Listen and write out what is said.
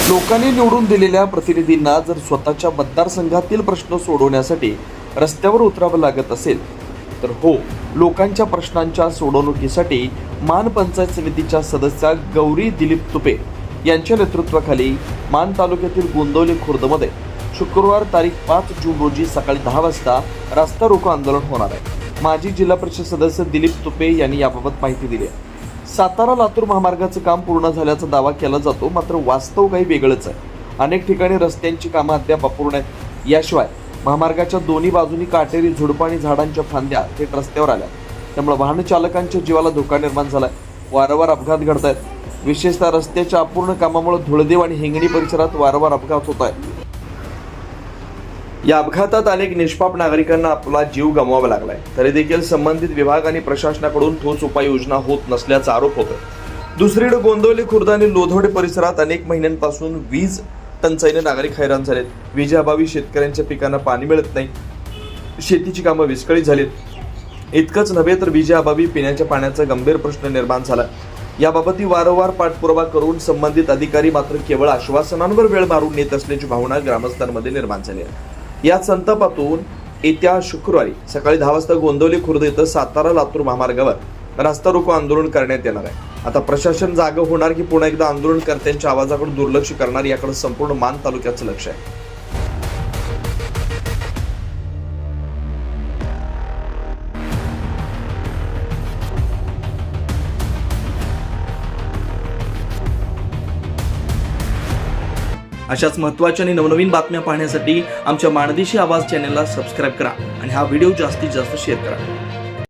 लोकांनी निवडून दिलेल्या प्रतिनिधींना जर स्वतःच्या मतदारसंघातील प्रश्न सोडवण्यासाठी रस्त्यावर उतरावं लागत असेल तर हो, लोकांच्या प्रश्नांच्या सोडवणुकीसाठी मान पंचायत समितीच्या सदस्या गौरी दिलीप तुपे यांच्या नेतृत्वाखाली मान तालुक्यातील गोंदवली खुर्दमध्ये शुक्रवार तारीख 5 जून रोजी सकाळी 10 वाजता रास्ता रोको आंदोलन होणार आहे। माजी जिल्हा परिषद सदस्य दिलीप तुपे यांनी याबाबत माहिती दिली आहे। सातारा लातूर महामार्गाचं काम पूर्ण झाल्याचा दावा केला जातो, मात्र वास्तव काही वेगळंच आहे। अनेक ठिकाणी रस्त्यांची कामं अद्याप अपूर्ण आहेत। याशिवाय महामार्गाच्या दोन्ही बाजूनी काटेरी झुडपं आणि झाडांच्या फांद्या थेट रस्त्यावर आल्या, त्यामुळे वाहन चालकांच्या जीवाला धोका निर्माण झालाय। वारंवार अपघात घडत आहेत। विशेषतः रस्त्याच्या अपूर्ण कामामुळे धुळदेव आणि हिंगणी परिसरात वारंवार अपघात होत आहेत। या अपघातात अनेक निष्पाप नागरिकांना आपला जीव गमवावा लागलाय, तरी देखील संबंधित विभाग आणि प्रशासनाकडून ठोस उपाययोजना होत नसल्याचा आरोप होतो। दुसरीकडे गोंदवली खुर्द आणि लोधवडे परिसरात अनेक महिन्यांपासून वीज टंचाईने नागरिक हैराण झालेत। वीजेअभावी शेतकऱ्यांच्या पिकांना पाणी मिळत नाही, शेतीची कामं विस्कळीत झालीत। इतकंच नव्हे तर वीजेअभावी पिण्याच्या पाण्याचा गंभीर प्रश्न निर्माण झाला। याबाबतही वारंवार पाठपुरावा करून संबंधित अधिकारी मात्र केवळ आश्वासनांवर वेळ मारून नेत असल्याची भावना ग्रामस्थांमध्ये निर्माण झाली आहे। या संतापातून येत्या शुक्रवारी सकाळी 10 वाजता गोंदवली खुर्द इथं सातारा लातूर महामार्गावर रास्ता रोको आंदोलन करण्यात येणार आहे। आता प्रशासन जागं होणार की पुन्हा एकदा आंदोलनकर्त्यांच्या आवाजाकडे दुर्लक्ष करणार याकडे संपूर्ण मान तालुक्याचं लक्ष आहे। अशाच महत्त्वाच्या आणि नवनवीन बातम्या पाहण्यासाठी आमच्या माणदेशी आवाज चॅनलला सबस्क्राईब करा आणि हा व्हिडिओ जास्तीत जास्त शेअर करा।